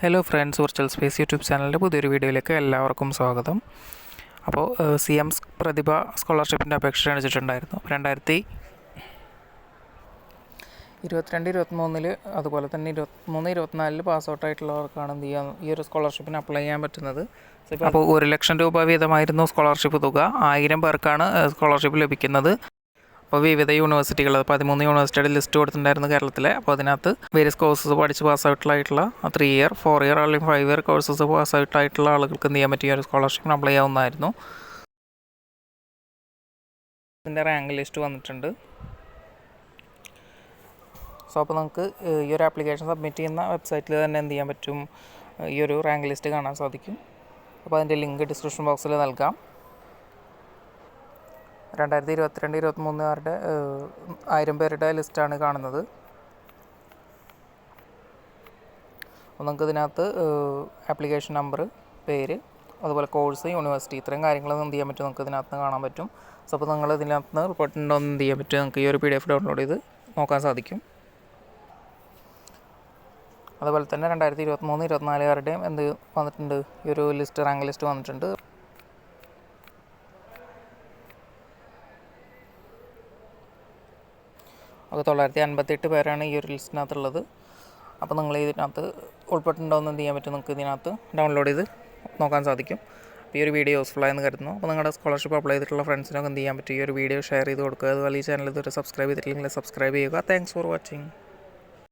Hello friends, virtual space YouTube ചാനലിൻ്റെ പുതിയൊരു വീഡിയോയിലേക്ക് എല്ലാവർക്കും സ്വാഗതം. അപ്പോൾ CM പ്രതിഭ സ്കോളർഷിപ്പിൻ്റെ അപേക്ഷ ക്ഷണിച്ചിട്ടുണ്ടായിരുന്നു 2022-23 അതുപോലെ തന്നെ 23-24 പാസ് ഔട്ടായിട്ടുള്ളവർക്കാണ് എന്ത് ചെയ്യാൻ ഈ ഒരു സ്കോളർഷിപ്പിന് അപ്ലൈ ചെയ്യാൻ പറ്റുന്നത്. അപ്പോൾ 1 ലക്ഷം രൂപ വീതമായിരുന്നു സ്കോളർഷിപ്പ് തുക. 1000 പേർക്കാണ് സ്കോളർഷിപ്പ് ലഭിക്കുന്നത്. അപ്പോൾ വിവിധ യൂണിവേഴ്സിറ്റികൾ 13 യൂണിവേഴ്സിറ്റിയുടെ ലിസ്റ്റ് കൊടുത്തിട്ടുണ്ടായിരുന്നു കേരളത്തിലെ. അപ്പോൾ അതിനകത്ത് വേരിയസ് കോഴ്സസ് പഠിച്ച് പാസ്സായിട്ടുള്ള 3 ഇയർ 4 ഇയർ അല്ലെങ്കിൽ 5 ഇയർ കോഴ്സസ് പാസ്സായിട്ടായിട്ടുള്ള ആളുകൾക്ക് എന്ത് ചെയ്യാൻ പറ്റിയ ഒരു സ്കോളർഷിപ്പിന് അപ്ലൈ ചെയ്യാവുന്നതായിരുന്നു. ഇതിൻ്റെ റാങ്ക് ലിസ്റ്റ് വന്നിട്ടുണ്ട്. സോ അപ്പോൾ നമുക്ക് ഈ ഒരു ആപ്ലിക്കേഷൻ സബ്മിറ്റ് ചെയ്യുന്ന വെബ്സൈറ്റിൽ തന്നെ എന്ത് ചെയ്യാൻ പറ്റും, ഈ ഒരു റാങ്ക് ലിസ്റ്റ് കാണാൻ സാധിക്കും. അപ്പോൾ അതിൻ്റെ ലിങ്ക് ഡിസ്ക്രിപ്ഷൻ ബോക്സിൽ നൽകാം. 2022-23 1000 പേരുടെ ലിസ്റ്റാണ് കാണുന്നത്. അപ്പോൾ നമുക്ക് ഇതിനകത്ത് ആപ്ലിക്കേഷൻ നമ്പർ, പേര്, അതുപോലെ കോഴ്സ്, യൂണിവേഴ്സിറ്റി, ഇത്രയും കാര്യങ്ങളൊന്നും എന്ത് ചെയ്യാൻ പറ്റും, നമുക്ക് ഇതിനകത്ത് കാണാൻ പറ്റും. സോ അപ്പോൾ നിങ്ങൾ ഇതിനകത്ത് റിപ്പോർട്ടുണ്ടോ എന്ന് എന്ത് ചെയ്യാൻ പറ്റും, നമുക്ക് ഈ ഒരു PDF ഡൗൺലോഡ് ചെയ്ത് നോക്കാൻ സാധിക്കും. അതുപോലെ തന്നെ 2023-24 എന്ത് വന്നിട്ടുണ്ട്, ഈ ഒരു ലിസ്റ്റ്, റാങ്ക് ലിസ്റ്റ് വന്നിട്ടുണ്ട്. അപ്പോൾ 958 പേരാണ് ഈ ഒരു ലിസ്റ്റിനകത്തുള്ളത്. അപ്പോൾ നിങ്ങൾ ഇതിനകത്ത് ഉൾപ്പെട്ടിട്ടുണ്ടോയെന്ന് എന്ത് ചെയ്യാൻ പറ്റും, നിങ്ങൾക്ക് ഇതിനകത്ത് ഡൗൺലോഡ് ചെയ്ത് നോക്കാൻ സാധിക്കും. അപ്പോൾ ഈ ഒരു വീഡിയോ യൂസ്ഫുള്ളായെന്ന് കരുതുന്നു. അപ്പോൾ നിങ്ങളുടെ സ്കോളർഷിപ്പ് അപ്ലൈ ചെയ്തിട്ടുള്ള ഫ്രണ്ട്സിനൊക്കെ എന്ത് ചെയ്യാൻ പറ്റും, ഈ ഒരു വീഡിയോ ഷെയർ ചെയ്ത് കൊടുക്കുക. അതുപോലെ ഈ ചാനൽ ഇതുവരെ സബ്സ്ക്രൈബ് ചെയ്തിട്ടില്ലെങ്കിൽ സബ്സ്ക്രൈബ് ചെയ്യുക. Thanks for watching.